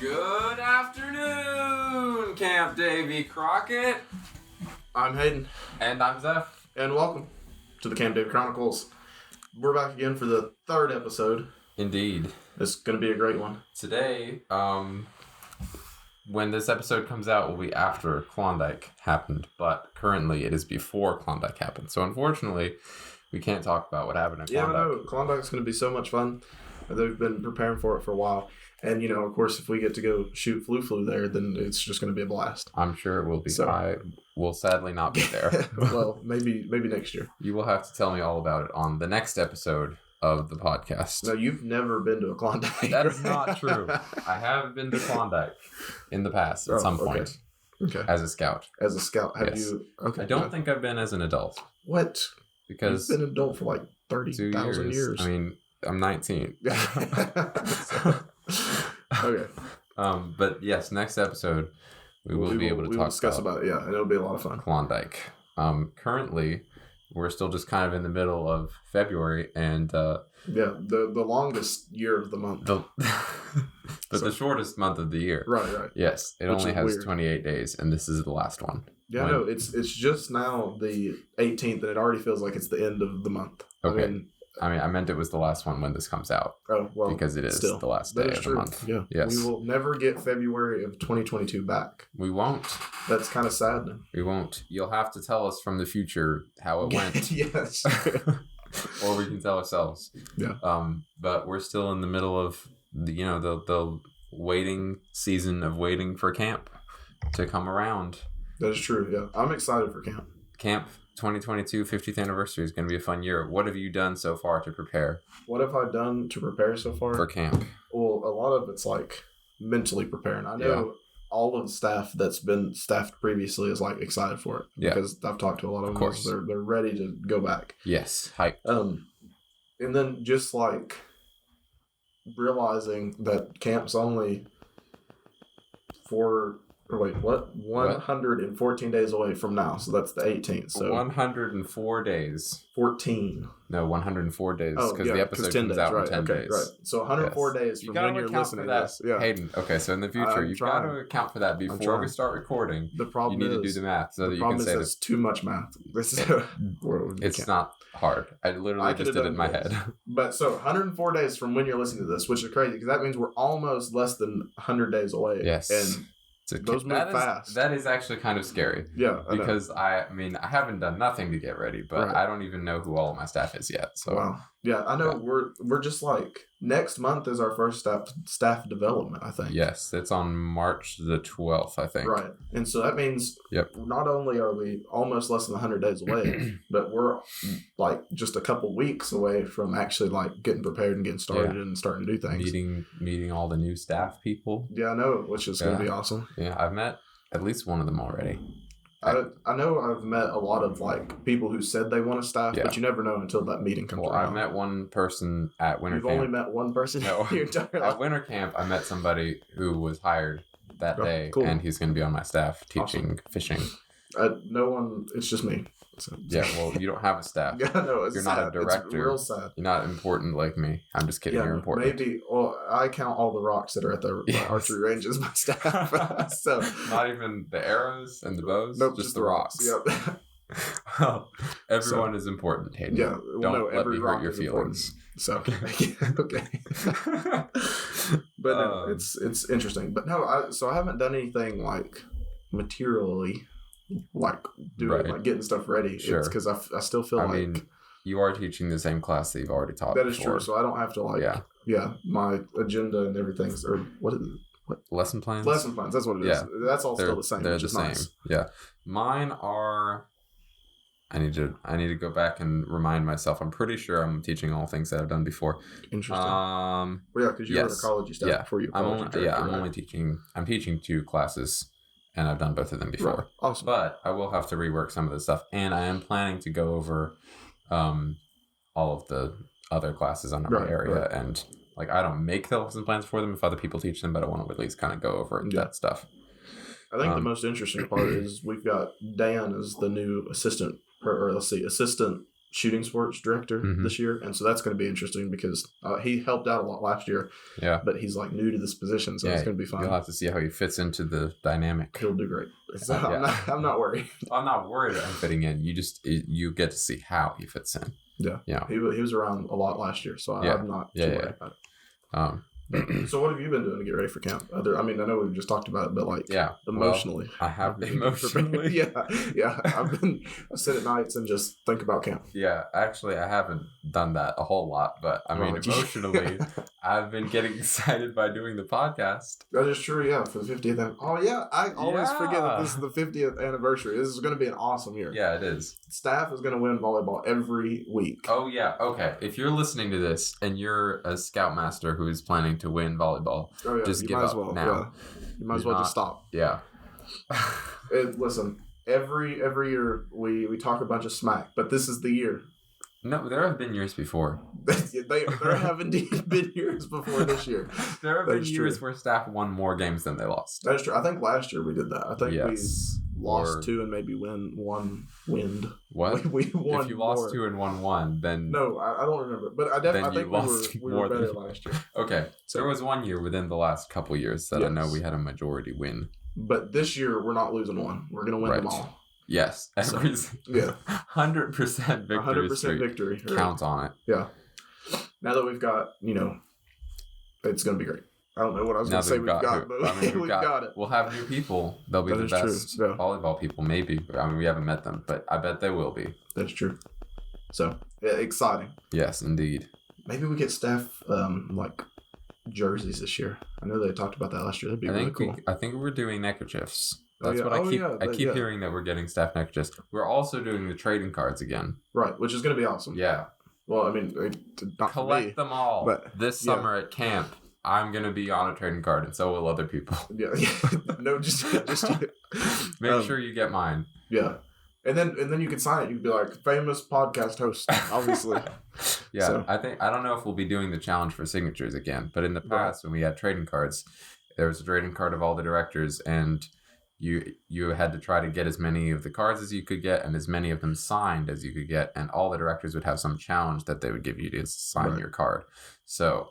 Good afternoon, Camp Davy Crockett. I'm Hayden. And I'm Zeph. And welcome to the Camp Davy Chronicles. We're back again for the third episode. Indeed. It's going to be a great one. Today, when this episode comes out, will be after Klondike happened, but currently it is before Klondike happened. So unfortunately, we can't talk about what happened at Klondike. Yeah, I know. Klondike's going to be so much fun. They've been preparing for it for a while. And, you know, of course, if we get to go shoot flu there, then it's just going to be a blast. I'm sure it will be. So, I will sadly not be there. Well, maybe next year. You will have to tell me all about it on the next episode of the podcast. No, you've never been to a Klondike. That is not true. I have been to Klondike in the past at some point. Okay. As a scout. As a scout, have Yes. you? Okay. I don't think I've been as an adult. What? Because you've been an adult for like 30,000 years. I mean, I'm 19. Okay. But yes, next episode we will be able to talk discuss about it. Yeah, and it'll be a lot of fun. Klondike. Currently, we're still just kind of in the middle of February, and the longest year of the month, but the shortest month of the year. Right. Yes, it Which only has weird. 28 days, and this is the last one. Yeah, no, it's just now the 18th, and it already feels like it's the end of the month. Okay. I meant it was the last one when this comes out. Oh, well. Because it is the last day of the month. Yeah. Yes. We will never get February of 2022 back. We won't. That's kind of saddening. We won't. You'll have to tell us from the future how it went. Yes. Or we can tell ourselves. Yeah. But we're still in the middle of the waiting season of waiting for camp to come around. That is true, yeah. I'm excited for camp. Camp 2022 50th anniversary is going to be a fun year. What have you done so far to prepare? What have I done to prepare so far? For camp. Well, a lot of it's like mentally preparing. I know all of the staff that's been staffed previously is like excited for it. Yeah. Because I've talked to a lot of them. Of course. They're ready to go back. Yes. Hype. And then just like realizing that camp's only 114 days away from now. So that's the 18th. So 104 days. 14. No, 104 days. Because the episode 10 comes days, out right, in 10 days. Right. So 104 days from when you're listening to this. Yeah. Hayden, okay, so in the future, you've got to account for that before we start recording. The problem you need to do the math so that you can say it's too much math. It's not hard. I literally just did it in my head. But so 104 days from when you're listening to this, which is crazy because that means we're almost less than 100 days away. Yes. And those move fast. That is actually kind of scary. Yeah. Because I haven't done nothing to get ready, but right. I don't even know who all of my staff is yet. So wow. Yeah, I know. Yeah. We're just like next month is our first staff development, I think. Yes, it's on March the 12th, I think. Right. And so that means not only are we almost less than 100 days away, but we're like just a couple weeks away from actually like getting prepared and getting started and starting to do things. Meeting all the new staff people. Yeah, I know, which is going to be awesome. Yeah, I've met at least one of them already. I know I've met a lot of like people who said they want to staff, but you never know until that meeting comes around. I've met one person at winter camp. You've only met one person? No. Your entire life? At winter camp, I met somebody who was hired that day, and he's going to be on my staff teaching fishing. No one, it's just me. So. Yeah, well, you don't have a staff. Yeah, no, it's You're sad. not a director. It's real sad. You're not important like me. I'm just kidding. You're important. Maybe. Well, I count all the rocks that are at the archery range as my staff. So not even the arrows and the bows. Nope, just the rocks. Yep. Well, everyone is important, Hayden. Yeah. Don't let me hurt your feelings. Important. So okay. But no, it's interesting. But no, I haven't done anything like materially. Like doing like getting stuff ready. Sure. It's because I still feel I mean, you are teaching the same class that you've already taught. That is true. So I don't have to my agenda and everything's or what is it? What lesson plans? Lesson plans. That's what it is. That's all still the same. They're the same. Nice. Yeah, mine are. I need to go back and remind myself. I'm pretty sure I'm teaching all things that I've done before. Interesting. Well, yeah, because you were ecology staff before you. I'm teaching 2 classes. And I've done both of them before. Right. Awesome. But I will have to rework some of the stuff. And I am planning to go over all of the other classes on our area. Right. And like I don't make the lesson plans for them if other people teach them, but I want to at least kind of go over that stuff. I think the most interesting part is we've got Dan as the new assistant shooting sports director this year, and so that's going to be interesting because he helped out a lot last year. Yeah, but he's like new to this position, so it's going to be fun. You'll have to see how he fits into the dynamic. He'll do great. So I'm not worried. I'm not worried about him fitting in. You get to see how he fits in. Yeah. He was around a lot last year, so I'm not too worried about it. So what have you been doing to get ready for camp? I know we've just talked about it, but emotionally. Well, I have emotionally. I sit at nights and just think about camp. Yeah, actually, I haven't done that a whole lot, but emotionally, I've been getting excited by doing the podcast. That is true, yeah, for the 50th. I always forget that this is the 50th anniversary. This is going to be an awesome year. Yeah, it is. Staff is going to win volleyball every week. Oh, yeah, okay. If you're listening to this and you're a scoutmaster who is planning to win volleyball, just give up now. Yeah. You might as well just stop. Yeah. Listen, every year we talk a bunch of smack, but this is the year. No, there have been years before. There have indeed been years before this year. There have been years where staff won more games than they lost. That is true. I think last year we did that. I think we lost 2 and maybe won 1. What? We won. If you lost 2 and won 1, then no, I don't remember. But I think we were better last year. Okay, so there was 1 year within the last couple years that I know we had a majority win. But this year we're not losing one. We're gonna win them all. Yes, 100% victory. 100% victory. Count on it. Yeah. Now that we've got, it's gonna be great. I don't know what I was going to say we've got, but we've got it. We'll have new people. They'll be the best volleyball people, maybe. We haven't met them, but I bet they will be. That's true. So, exciting. Yes, indeed. Maybe we get staff, jerseys this year. I know they talked about that last year. That'd be really cool. I think we're doing neckerchiefs. That's what I keep hearing, that we're getting staff neckerchiefs. We're also doing the trading cards again. Right, which is going to be awesome. Yeah. Well, I mean, not collect them all. But this summer at camp, I'm going to be on a trading card, and so will other people. Yeah. No, just make sure you get mine. Yeah. And then you can sign it. You can be like, famous podcast host, obviously. Yeah. So. I don't know if we'll be doing the challenge for signatures again, but in the past, when we had trading cards, there was a trading card of all the directors, and you had to try to get as many of the cards as you could get and as many of them signed as you could get, and all the directors would have some challenge that they would give you to sign your card. So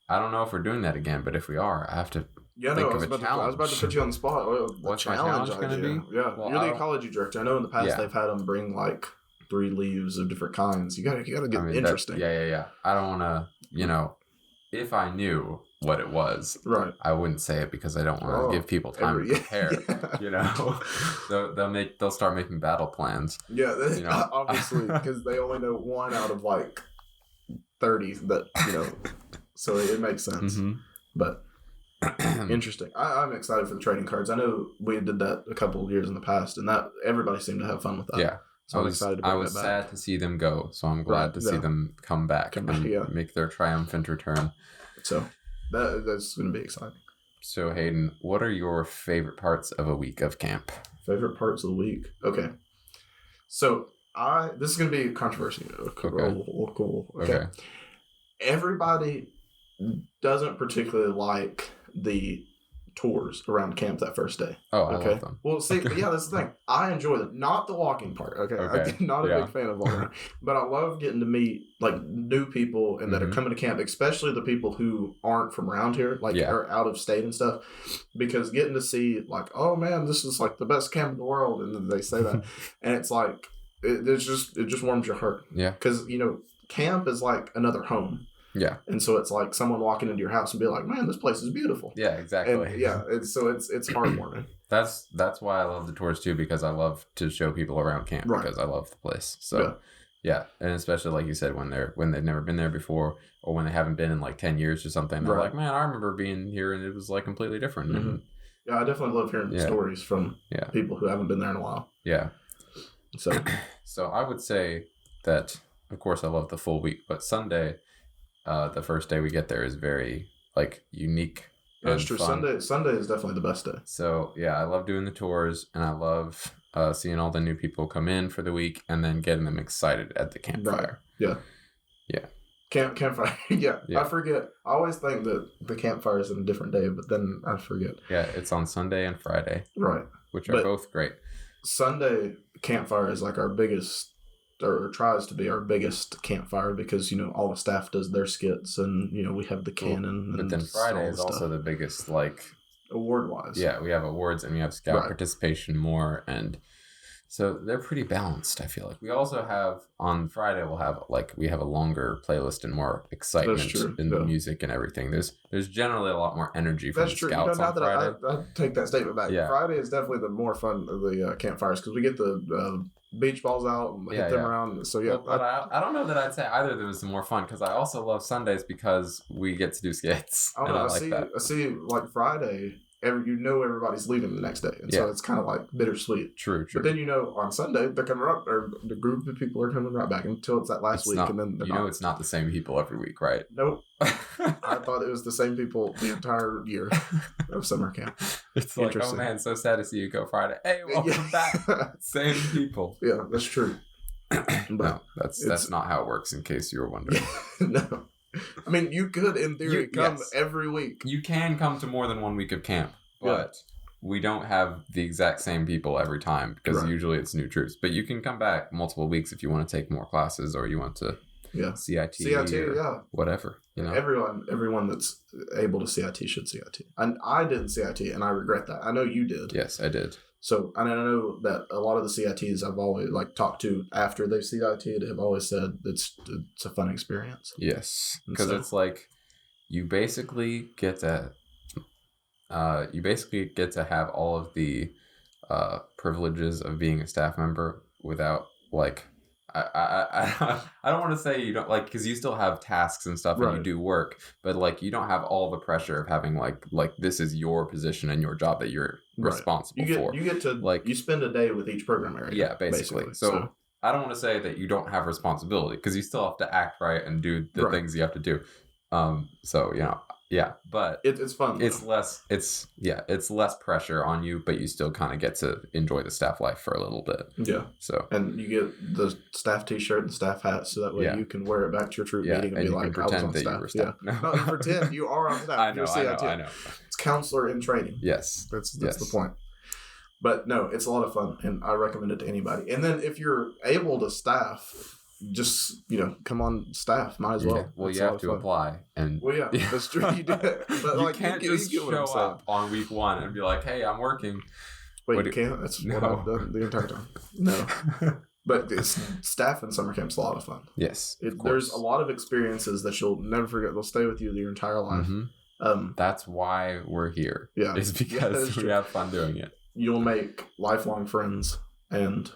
I don't know if we're doing that again, but if we are, I have to think of a challenge. I was about to put you on the spot. What's my challenge going to be? Yeah, well, you're the ecology director. I know in the past they've had them bring 3 leaves of different kinds. You gotta get interesting. Yeah. I don't want to, if I knew what it was, right, I wouldn't say it because I don't want to give people time to prepare. So they'll start making battle plans. Yeah, obviously, because they only know 1 out of 30 that so it makes sense. Mm-hmm. But interesting. I'm excited for the trading cards. I know we did that a couple of years in the past, and that everybody seemed to have fun with that. Yeah. So I'm excited to bring that back. I was sad to see them go, so I'm glad to see them come back and make their triumphant return. So that's going to be exciting. So Hayden, what are your favorite parts of a week of camp? Favorite parts of the week? Okay. So this is going to be a controversy. Cool. Okay. Everybody doesn't particularly like the tours around camp that first day. Oh, I love them. Well, see, that's the thing. I enjoy them. Not the walking part. Okay. I'm not a big fan of walking, but I love getting to meet new people and that are coming to camp, especially the people who aren't from around here, are out of state and stuff. Because getting to see oh man, this is the best camp in the world, and then they say that, and it's it just warms your heart. Yeah. Because camp is another home. Yeah. And so it's someone walking into your house and be like, man, this place is beautiful. Yeah, exactly. And it's heartwarming. That's why I love the tours too, because I love to show people around camp because I love the place. So yeah. And especially like you said, when they've never been there before, or when they haven't been in 10 years or something, they're like, man, I remember being here and it was completely different. Mm-hmm. Yeah, I definitely love hearing stories from people who haven't been there in a while. Yeah. So I would say that, of course, I love the full week, but Sunday, the first day we get there, is very unique. That's true. Fun. Sunday is definitely the best day. So yeah, I love doing the tours, and I love seeing all the new people come in for the week, and then getting them excited at the campfire. Right. Yeah. Campfire. Yeah. I forget. I always think that the campfire is on a different day, but then I forget. Yeah, it's on Sunday and Friday. Right. Which are both great. Sunday campfire is our biggest or tries to be our biggest campfire because, all the staff does their skits and, we have the cannon. But then Friday is also the biggest, award-wise. Yeah, we have awards and we have scout participation more, and so they're pretty balanced, I feel like. We also have, on Friday, we have a longer playlist and more excitement in the music and everything. There's generally a lot more energy from the scouts on Friday. I take that statement back. Yeah. Friday is definitely the more fun of the campfires because we get the beach balls out and hit them around. So, yeah. But I don't know that I'd say either of them is the more fun because I also love Sundays because we get to do skits. I see, Friday... everybody's leaving the next day, and so it's kind of like bittersweet. True. But then on Sunday they're coming up, or the group of people are coming right back until it's that last week, and then it's not the same people every week, right? Nope. I thought it was the same people the entire year of summer camp. It's like, oh man, so sad to see you go Friday. Hey, welcome back. Same people. Yeah, that's true. No, that's not how it works. In case you were wondering. No. I mean, you could, in theory, come every week. You can come to more than 1 week of camp, but we don't have the exact same people every time because usually it's new troops. But you can come back multiple weeks if you want to take more classes or you want to CIT or whatever. Everyone that's able to CIT should CIT. And I didn't CIT, and I regret that. I know you did. Yes, I did. So, and I know that a lot of the CITs I've always talked to after they've CIT'd have always said it's a fun experience. Yes, because it's like you basically get to have all of the privileges of being a staff member without I don't want to say you don't because you still have tasks and stuff and you do work, but you don't have all the pressure of having this is your position and your job that you're responsible for. You get to you spend a day with each program area. Yeah, basically. So I don't want to say that you don't have responsibility because you still have to act right and do the things you have to do. But it's fun. It's less pressure on you, but you still kind of get to enjoy the staff life for a little bit. Yeah. So and you get the staff T-shirt and staff hat, so that way you can wear it back to your troop meeting and be like, "I was on staff." Yeah. No, you pretend you are on staff. I know. It's counselor in training. Yes. That's the point. But no, it's a lot of fun, and I recommend it to anybody. And then if you're able to staff, just come on staff. Might as well. Yeah. Well, you have to apply, and that's true. You do. But you can't just show up on week 1 and be like, "Hey, I'm working." Wait, you can't. That's what I've done the entire time. No, but staff in summer camp's a lot of fun. Yes, there's a lot of experiences that you'll never forget. They'll stay with you your entire life. Mm-hmm. That's why we're here. Yeah, it's because we have fun doing it. You'll make lifelong friends, and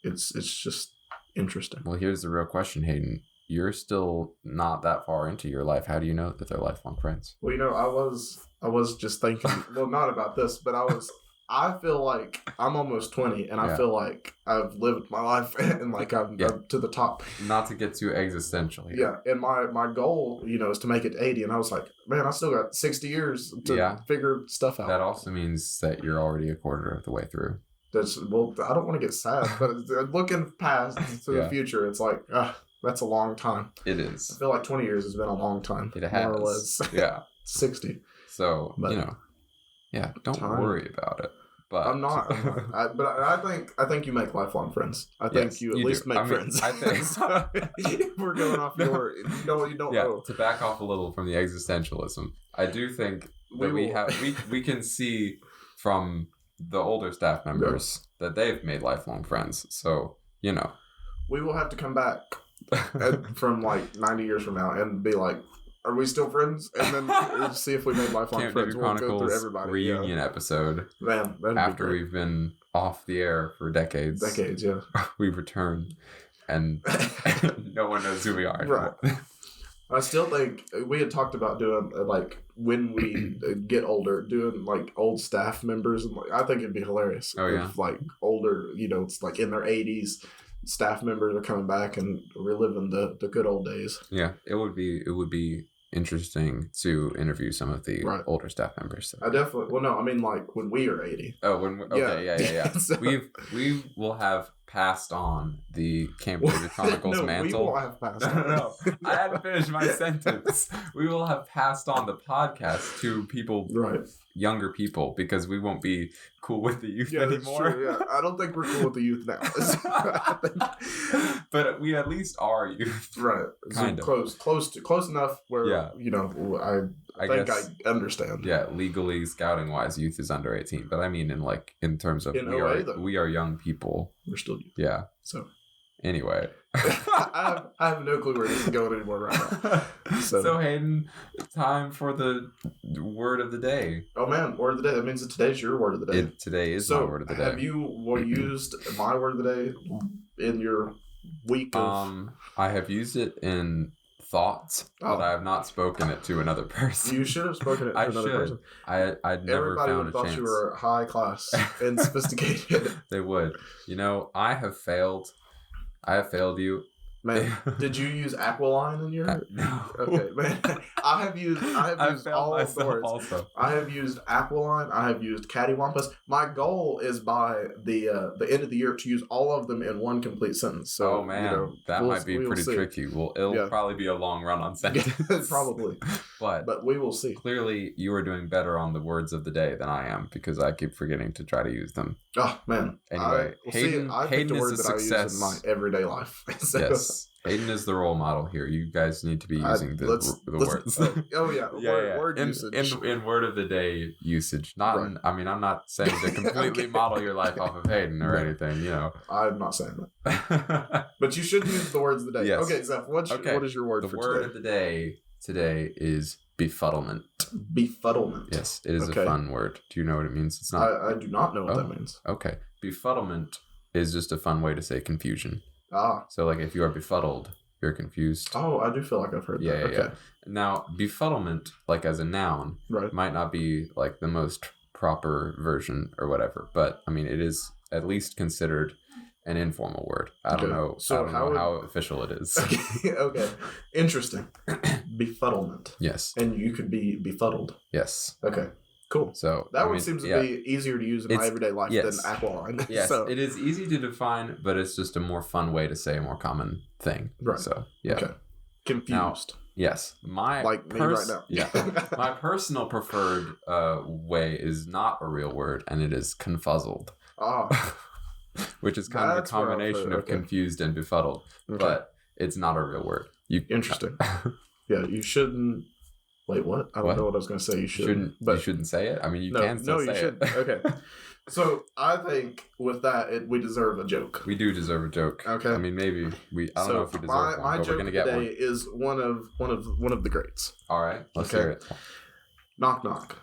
it's just interesting. Well, here's the real question, Hayden. You're still not that far into your life. How do you know that they're lifelong friends? Well, I was just thinking, well, not about this, but I feel like I'm almost 20, and I feel like I've lived my life, and I'm to the top. Not to get too existential here. Yeah, and my goal, is to make it to 80, and I was like, man, I still got 60 years to figure stuff out. That also means that you're already a quarter of the way through. I don't want to get sad, but looking past to the future, it's like, that's a long time. It is. I feel like 20 years has been a long time. It has. More or less. Yeah. 60. So, don't worry about it. But I'm not. But I think you make lifelong friends. I think you at least make friends. I think we're going off your. You don't know. To back off a little from the existentialism, I do think that we can see from the older staff members that they've made lifelong friends. So we will have to come back from 90 years from now and be like, are we still friends? And then see if we made lifelong friends. We'll go through everybody. Reunion episode. Man, after we've been off the air for decades. Decades, yeah. We return, and no one knows who we are. Right. I still think we had talked about doing when we get older, doing old staff members, and I think it'd be hilarious. Oh yeah. If older, it's in their 80s. Staff members are coming back and reliving the good old days. Yeah, it would be interesting to interview some of the older staff members. So. I definitely. Well, no, I mean when we are 80. Oh, yeah. So, we will have passed on the Camp David Chronicles mantle. We will have passed on. No. I hadn't finished my sentence. We will have passed on the podcast to people, younger people, because we won't be cool with the youth anymore. That's true, yeah. I don't think we're cool with the youth now. But we at least are youth. Right. Kind of. Close enough where, I think I understand. Yeah, legally, scouting-wise, youth is under 18. But I mean in terms of we are young people. We're still youth. Yeah. So. Anyway. I have no clue where this is going anymore right now. So Hayden, time for the word of the day. Oh man, word of the day. That means that today's your word of the day. Today is my word of the day. Have you used my word of the day in your week of... I have used it in thoughts, but I have not spoken it to another person. You should have spoken it to another person. I'd never found a chance. Everybody would have thought you were high class and sophisticated. They would. I have failed. I have failed you. Man, did you use Aqualine in your... No. Okay, man. I have used all of the words. Also. I have used Aqualine. I have used Cattywampus. My goal is by the end of the year to use all of them in one complete sentence. So, that might be pretty tricky. Well, it'll probably be a long run-on sentence. Probably. But we will see. Clearly, you are doing better on the words of the day than I am, because I keep forgetting to try to use them. Oh, man. Anyway, Hayden is a success. In my everyday life. So. Yes. Hayden is the role model here. You guys need to be using the words. Word usage. In word of the day usage. Not. I'm not saying to completely model your life off of Hayden or anything. I'm not saying that. But you should use the words of the day. Yes. Okay, Zeph. What is your word for today? The word of the day today is befuddlement. Befuddlement. Yes, it is a fun word. Do you know what it means? It's not. I do not know what that means. Okay, befuddlement is just a fun way to say confusion. So if you are befuddled, you're confused. Oh, I do feel like I've heard that. Yeah. Now, befuddlement, as a noun, might not be the most proper version or whatever, but I mean, it is at least considered an informal word. I don't know. So I don't know how official it is. Okay. Interesting. Befuddlement. Yes. And you could be befuddled. Yes. Okay. Cool. So that one seems to be easier to use in my everyday life than Aqualine. Yes, so. It is easy to define, but it's just a more fun way to say a more common thing. Right. So Okay. Confused. Now, yes. Me right now. Yeah. My personal preferred way is not a real word, and it is confuzzled. Which is kind of a combination of confused and befuddled, but it's not a real word. Interesting. Yeah, you shouldn't. Wait, what? I don't know what I was going to say. You shouldn't. But you shouldn't say it? I mean, you can still say it. No, you shouldn't. Okay. So, I think with that, we deserve a joke. We do deserve a joke. Okay. I mean, maybe I don't know if we deserve one, but we're going to get one. My joke today is one of the greats. All right. Let's hear it. Knock, knock.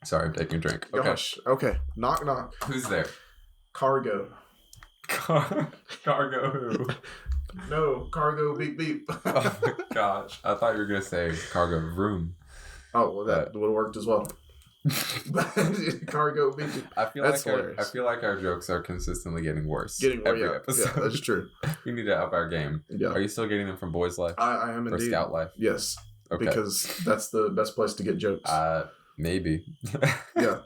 Sorry, I'm taking a drink. Okay. Gosh. Okay. Knock, knock. Who's there? Cargo. Cargo who? No, cargo beep beep. Oh my gosh. I thought you were going to say cargo room. Oh, well, that would have worked as well. Cargo beep beep. I feel like our jokes are consistently getting worse. Every episode. Yeah, that's true. We need to up our game. Yeah. Are you still getting them from Boys Life? I am indeed. Or Scout Life? Yes. Okay. Because that's the best place to get jokes. Maybe. Yeah.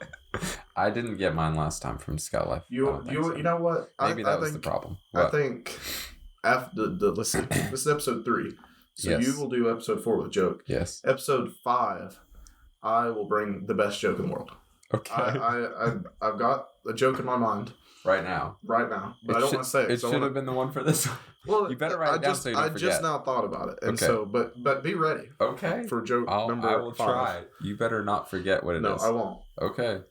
I didn't get mine last time from Scout Life. You know what? Maybe that was the problem. What? I think after let's see. This is episode 3. So you will do episode 4 with a joke. Yes. Episode 5, I will bring the best joke in the world. Okay. I've got a joke in my mind. Right now. But I don't want to say it. It should have been the one for this one. Well, you better write it down so you don't forget. I just now thought about it. And so, but be ready. Okay. For joke number 5. I will try. You better not forget what it is. No, I won't. Okay.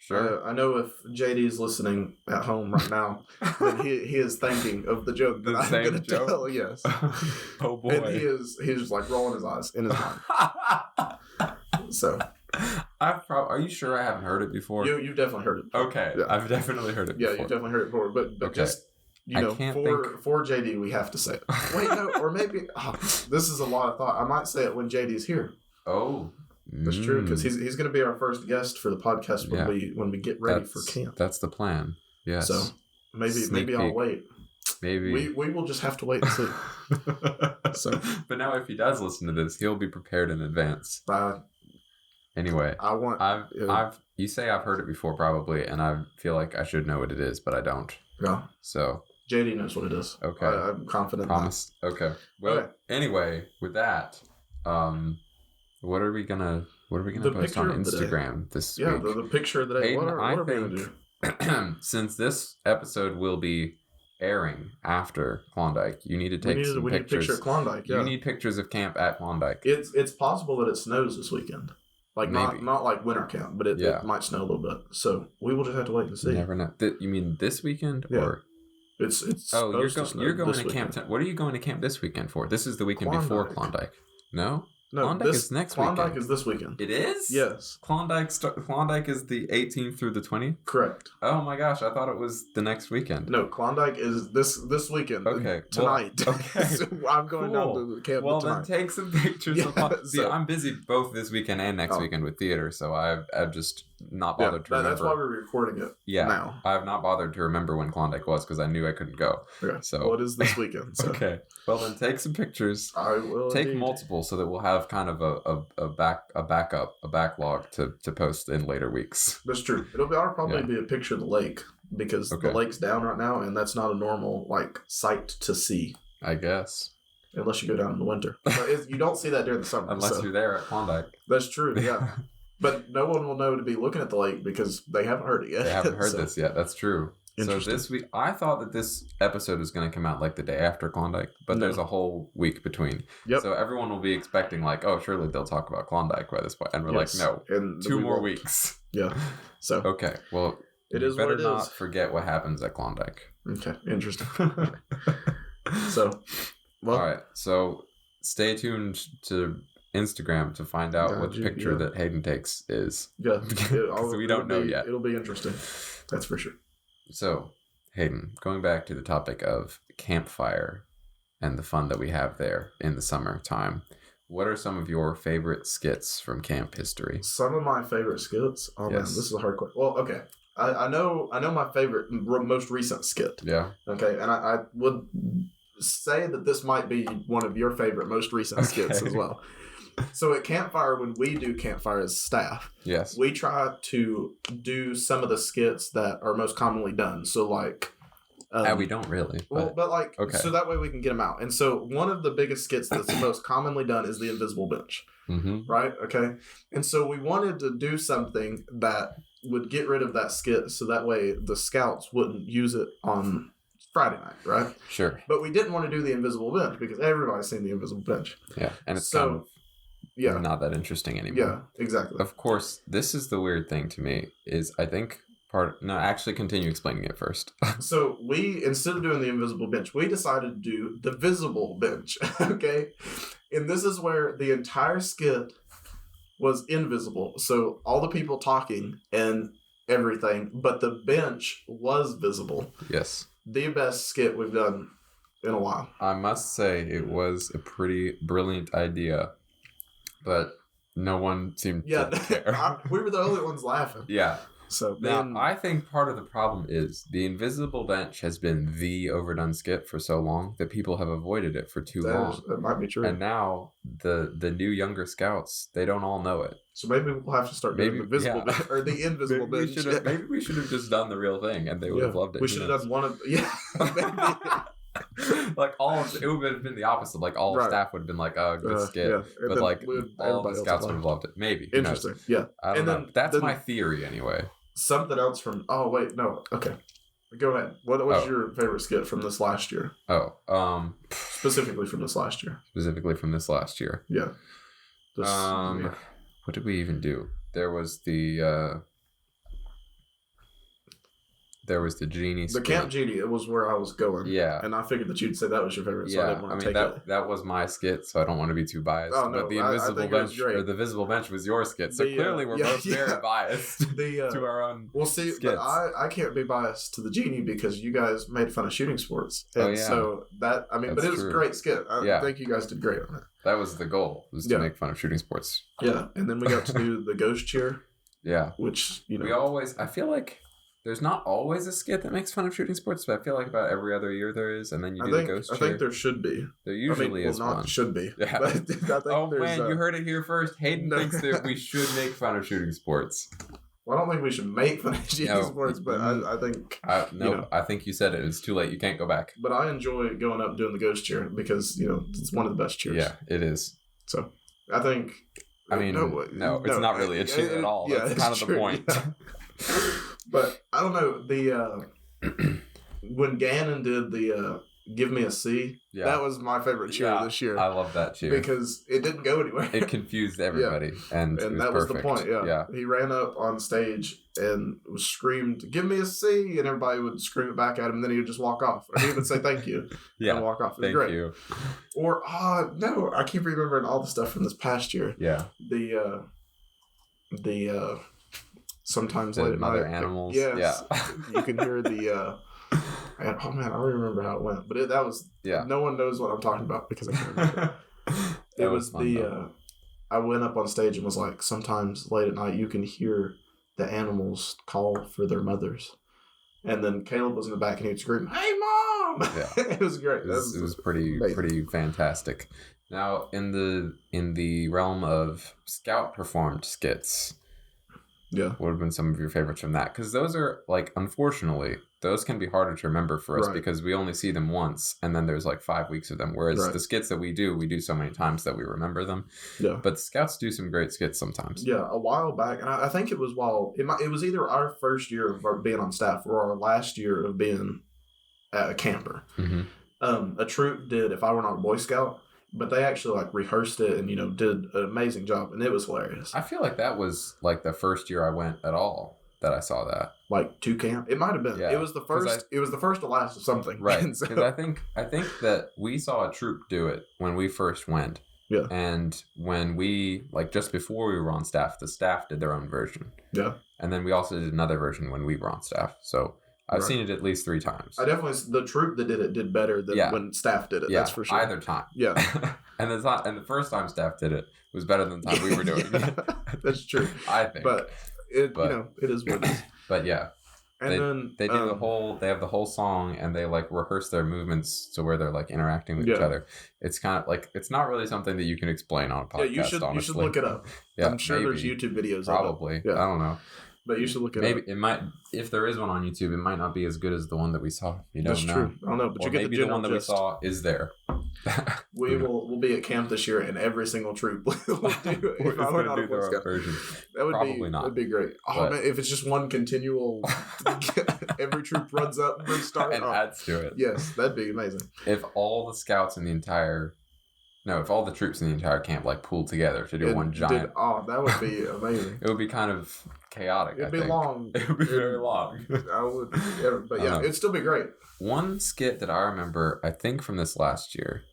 Sure. I know if JD's listening at home right now, then he is thinking of the joke that I'm going to tell. Yes. Oh boy. And he's just rolling his eyes in his mind. So. Are you sure I haven't heard it before? You've definitely heard it before. Okay. Yeah. I've definitely heard it before. Yeah, you've definitely heard it before. But okay. Just, for JD, we have to say it. Wait, no, or maybe, this is a lot of thought. I might say it when JD's here. Oh. That's true, because he's going to be our first guest for the podcast when we get ready for camp. That's the plan. Yes. So maybe I'll wait. Maybe we will just have to wait and see. But now, if he does listen to this, he'll be prepared in advance. Anyway, you say I've heard it before probably, and I feel like I should know what it is, but I don't. Yeah. So JD knows what it is. Okay. I'm confident. Promise. Okay. Well, Anyway, with that, what are we gonna post on Instagram this week? Yeah, the picture of the day. Hayden, what are we gonna do? Since this episode will be airing after Klondike, you need to take some pictures. We need a picture of Klondike. Yeah. You need pictures of camp at Klondike. It's possible that it snows this weekend. Like not like winter camp, but it might snow a little bit. So we will just have to wait and see. You never know. You mean this weekend or? It's you're going to camp. What are you going to camp this weekend for? This is the weekend before Klondike. No, Klondike is next weekend. Klondike is this weekend. It is? Yes. Klondike is the 18th through the 20th? Correct. Oh my gosh, I thought it was the next weekend. No, Klondike is this weekend. Okay. Tonight. Well, okay. So I'm going down to the camp tonight. Then take some pictures of Klondike. See, I'm busy both this weekend and next weekend with theater, so I've just not bothered to remember. That's why we're recording it now. I have not bothered to remember when Klondike was because I knew I couldn't go. Okay. So well, it is this weekend. So. Okay. Well, then take some pictures. I will. Take multiple so that we'll have kind of a backlog to post in later weeks. That's true. It'll probably be a picture of the lake because the lake's down right now, and that's not a normal sight to see. I guess. Unless you go down in the winter, but you don't see that during the summer. Unless you're there at Klondike. That's true. Yeah. But no one will know to be looking at the lake because they haven't heard it yet. They haven't heard this yet. That's true. So this week, I thought that this episode was going to come out the day after Klondike, but there's a whole week between. Yep. So everyone will be expecting surely they'll talk about Klondike by this point, and we're no, and 2 more weeks. Yeah. So okay, well, it is what it is. Better not forget what happens at Klondike. Okay, interesting. So, all right. So stay tuned to Instagram to find out what the picture that Hayden takes is. Yeah, because we don't know yet. It'll be interesting. That's for sure. So, Hayden, going back to the topic of campfire and the fun that we have there in the summertime, what are some of your favorite skits from camp history? Some of my favorite skits? Oh, man, this is a hard question. Well, okay. I know my favorite, most recent skit. Yeah. Okay, and I would say that this might be one of your favorite, most recent skits as well. So at campfire, when we do campfire as staff, yes, we try to do some of the skits that are most commonly done. So we don't really. But so that way we can get them out. And so one of the biggest skits that's most commonly done is the invisible bench, right? Okay, and so we wanted to do something that would get rid of that skit, so that way the scouts wouldn't use it on Friday night, right? Sure. But we didn't want to do the invisible bench because everybody's seen the invisible bench. Yeah, and it's not that interesting anymore. Yeah, exactly. Of course, this is the weird thing to me is I think actually continue explaining it first. So we, instead of doing the invisible bench, we decided to do the visible bench, okay? And this is where the entire skit was invisible. So all the people talking and everything, but the bench was visible. Yes. The best skit we've done in a while. I must say it was a pretty brilliant idea. But no one seemed to care. We were the only ones laughing. Yeah. So now, I think part of the problem is the invisible bench has been the overdone skit for so long that people have avoided it for too long. That might be true. And now the new younger scouts, they don't all know it. So maybe we'll have to start doing the visible bench or the invisible bench. Maybe we should have just done the real thing, and they would have loved it. We should have done one of it would have been the opposite. All the staff would have been good skit. Yeah. But all the scouts would have loved it. Maybe. Interesting. Yeah. I don't know. That's my theory anyway. Something else from okay. Go ahead. What was your favorite skit from this last year? Specifically from this last year. Yeah. Yeah. What did we even do? There was the genie skit. The Camp Genie, it was where I was going. Yeah. And I figured that you'd say that was your favorite, so I didn't want to take it. That was my skit, so I don't want to be too biased. Oh, no, but the invisible bench or the visible bench was your skit. So clearly we're both very biased to our own skits. But I can't be biased to the Genie because you guys made fun of shooting sports. And so but it was a great skit. I think you guys did great on it. That was the goal, was to make fun of shooting sports. Yeah. And then we got to do the ghost cheer. Yeah. Which, we always, I feel like there's not always a skit that makes fun of shooting sports, but I feel like about every other year there is, and then you do the ghost cheer. I think there should be. There usually is one. Should be. Yeah. But oh man, you heard it here first. Hayden thinks that we should make fun of shooting sports. Well, I don't think we should make fun of shooting sports, but I think... I think you said it. It's too late. You can't go back. But I enjoy going up doing the ghost cheer because, it's one of the best cheers. Yeah, it is. So, I think... I mean, no, it's not really a cheer at all. That's kind of the point. Yeah. But I don't know, when Gannon did the Give Me a C, that was my favorite cheer this year. I love that cheer. Because it didn't go anywhere. It confused everybody. And that was the point, yeah. He ran up on stage and screamed, "Give me a C," and everybody would scream it back at him, and then he would just walk off. Or he would say thank you and walk off. It was great. You. Or, no, I keep remembering all the stuff from this past year. Yeah. The sometimes late at mother night. Animals. Yes. Yeah. You can hear the I don't remember how it went, but that was no one knows what I'm talking about because I can't remember. It was fun, I went up on stage and was like, sometimes late at night you can hear the animals call for their mothers, and then Caleb was in the back and he would scream, "Hey mom!" Yeah. It was great. It was pretty fantastic. Now in the realm of Scout performed skits. Yeah. What would have been some of your favorites from that? Because those are, unfortunately, those can be harder to remember for us because we only see them once and then there's 5 weeks of them. Whereas the skits that we do so many times that we remember them. Yeah. But the Scouts do some great skits sometimes. Yeah. A while back, and I think it was it was either our first year of being on staff or our last year of being at a camper. Mm-hmm. A troop did If I Were Not a Boy Scout. But they actually rehearsed it and did an amazing job, and it was hilarious. I feel like that was the first year I went at all that I saw that. To camp, it might have been. Yeah. It was the first. It was the first to last of something. Right. Because I think that we saw a troop do it when we first went. Yeah. And when we just before we were on staff, the staff did their own version. Yeah. And then we also did another version when we were on staff. So. I've seen it at least 3 times. The troop that did better than when staff did it. Yeah, that's for sure. Either time. Yeah. and the first time staff did it was better than the time we were doing it. That's true. I think. But it is what it is. But yeah. And they do they have the whole song and they rehearse their movements to where they're interacting with each other. It's kind of it's not really something that you can explain on a podcast. Yeah, you should look it up. Yeah, I'm sure there's YouTube videos. Probably. Of it. Yeah. I don't know. But you should look it up. Maybe it might, if there is one on YouTube, it might not be as good as the one that we saw. You don't know. That's true. I don't know, but you get the general one that we saw is there. We'll be at camp this year, and every single troop will do If I Were Not a Boy Scout version. That would Probably not. That'd be great. Oh man, if it's just one continual, every troop runs up and starts and adds to it. Yes, that'd be amazing. If all the scouts in the entire. No, if all the troops in the entire camp pooled together to do one giant... that would be amazing. It would be kind of chaotic, It'd be long. It would be very long. I would... But yeah, it'd still be great. One skit that I remember, I think from this last year,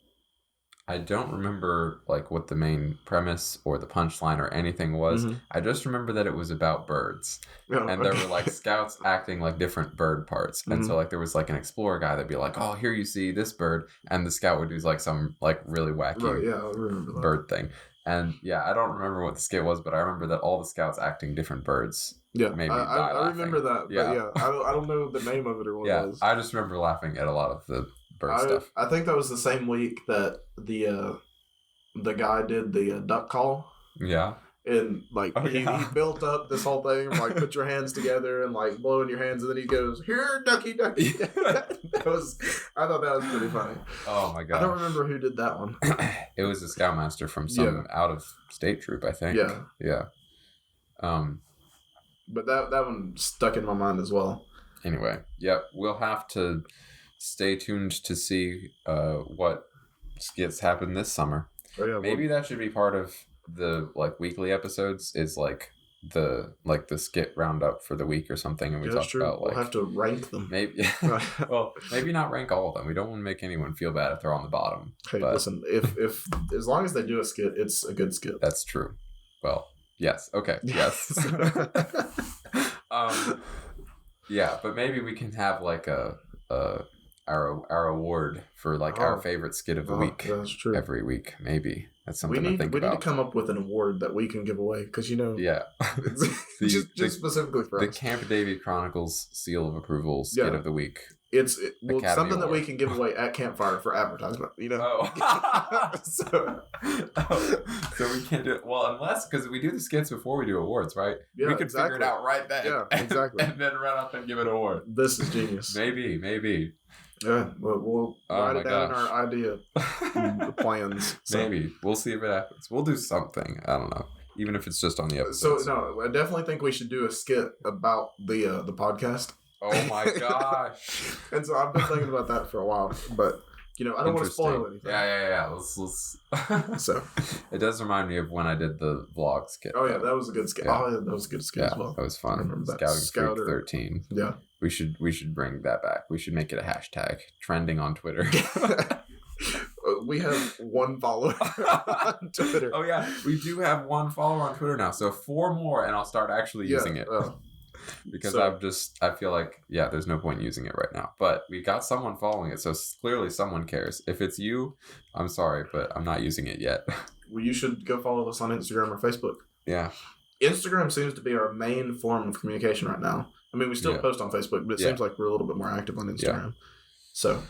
I don't remember what the main premise or the punchline or anything was. Mm-hmm. I just remember that it was about birds. Oh, and there were scouts acting different bird parts. Mm-hmm. And so there was an explorer guy that'd be oh, here you see this bird. And the scout would do some really wacky I remember that. Bird thing. And yeah, I don't remember what the skit was, but I remember that all the scouts acting different birds. Yeah, maybe I remember that. Yeah, but I don't know the name of it or what it was. I just remember laughing at a lot of the bird stuff. I think that was the same week that the guy did the duck call. Yeah. And he built up this whole thing of put your hands together and blowing your hands, and then he goes, "Here, ducky, ducky." I thought that was pretty funny. Oh my god! I don't remember who did that one. It was a scoutmaster from some out of state troop, I think. Yeah. But that one stuck in my mind as well. Anyway, we'll have to stay tuned to see what skits happen this summer. Oh, yeah, maybe that should be part of the weekly episodes is the skit roundup for the week or something, and we talk about we'll have to rank them. Maybe well, maybe not rank all of them. We don't want to make anyone feel bad if they're on the bottom. Hey, listen, if as long as they do a skit, it's a good skit. That's true. Well, yes. Okay. Yes. Yeah, but maybe we can have our award for our favorite skit of the week. That's true. Every week, maybe. That's something to think about. We need to come up with an award that we can give away because yeah, just specifically for the us. Camp Davey Chronicles Seal of Approval Skit of the Week. It's something Award. that we can give away at Campfire for advertisement. So we can't do it. Well, unless because we do the skits before we do awards, right? Yeah, we could figure it out right then. Yeah, exactly. And then run up and give an award. This is genius. Maybe. Yeah, we'll write it down in our idea plans. So. Maybe we'll see if it happens. We'll do something. I don't know. Even if it's just on the episode. So no, I definitely think we should do a skit about the podcast. Oh my gosh! And so I've been thinking about that for a while, but I don't want to spoil anything. Yeah. Let's. So it does remind me of when I did the vlog skit. Oh yeah, that was a good skit. Yeah. Oh yeah, that was a good skit as well. That was fun. I remember that. Scouting Freak 13. Yeah. We should bring that back. We should make it a hashtag trending on Twitter. We have 1 follower on Twitter. Oh yeah, we do have 1 follower on Twitter now. So 4 more, and I'll start actually using it. Because I feel like there's no point in using it right now. But we got someone following it, so clearly someone cares. If it's you, I'm sorry, but I'm not using it yet. Well, you should go follow us on Instagram or Facebook. Yeah. Instagram seems to be our main form of communication right now. I mean, we still post on Facebook, but it seems like we're a little bit more active on Instagram. Yeah. So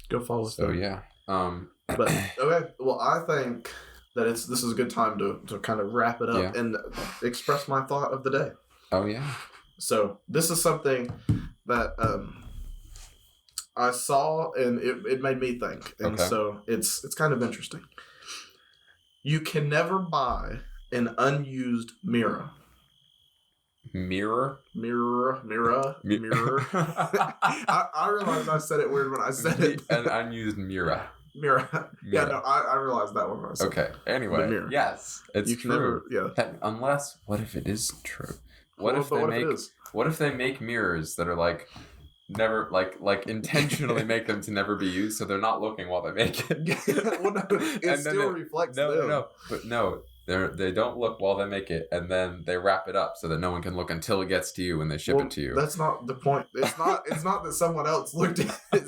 go follow us there. Yeah. But okay, well, I think that this is a good time to kind of wrap it up and express my thought of the day. Oh yeah. So this is something that I saw and it made me think, and so it's kind of interesting. You can never buy an unused mirror. Mirror. I realized I said it weird when I said it. An unused mirror. Mirror. Yeah, no, I realized that one when I said it. Okay. Anyway, yes, it's true. Unless, what if it is true? What if they make mirrors that are like never like intentionally make them to never be used, so they're not looking while they make it. Well, no, it still reflects them. They don't look while they make it, and then they wrap it up so that no one can look until it gets to you when they ship it to you. That's not the point. It's not that someone else looked at it.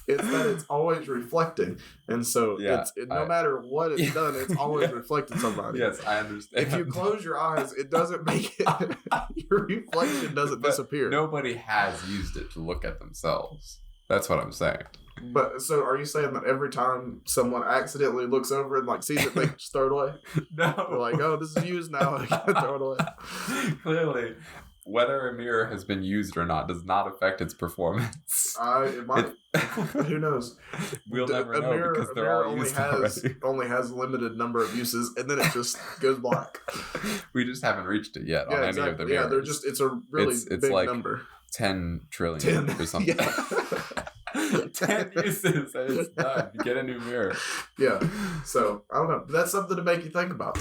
It's that it's always reflecting, and so no matter what it's done, it's always reflecting somebody. Yes, I understand. If you close your eyes, it doesn't make it. Your reflection doesn't disappear. Nobody has used it to look at themselves. That's what I'm saying. But so, are you saying that every time someone accidentally looks over and like sees it, they just throw it away? No. They're like, oh, this is used now. I gotta throw it away. Clearly, whether a mirror has been used or not does not affect its performance. It might. Who knows? We'll never know because they're all used already. Only has a limited number of uses, and then it just goes black. We just haven't reached it yet on any of the mirrors. Yeah, they're just. It's a really big like number. 10 trillion or something. 10 uses and it's done. You get a new mirror. Yeah. So, I don't know. That's something to make you think about.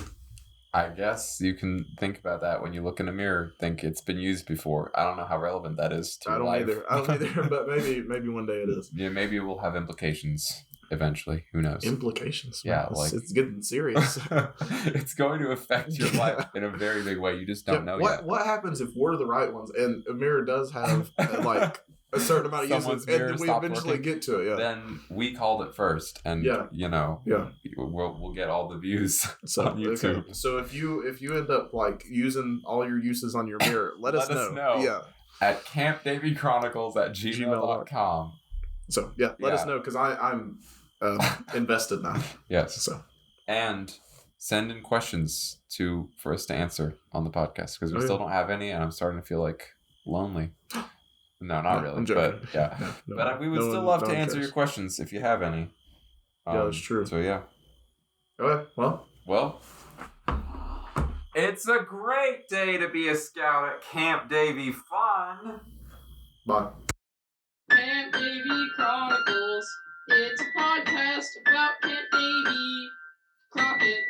I guess you can think about that when you look in a mirror. Think it's been used before. I don't know how relevant that is to life. I don't either, but maybe one day it is. Yeah, maybe it will have implications eventually. Who knows? Implications? Yeah. It's getting serious. It's going to affect your life in a very big way. You just don't know yet. What happens if we're the right ones and a mirror does have a certain amount of uses, and then we eventually get to it? Yeah. Then we called it first, and we'll get all the views on YouTube. Okay. So if you end up like using all your uses on your mirror, let us know. Yeah. At campdavychronicles@gmail.com. So let us know because I'm invested now. Yes. So and send in questions for us to answer on the podcast because we still don't have any, and I'm starting to feel like lonely. No, not really. But but we would still love to answer your questions if you have any. Yeah, that's true. So yeah. Okay. Well. It's a great day to be a scout at Camp Davy Fun. Bye. Camp Davy Chronicles. It's a podcast about Camp Davy Crockett.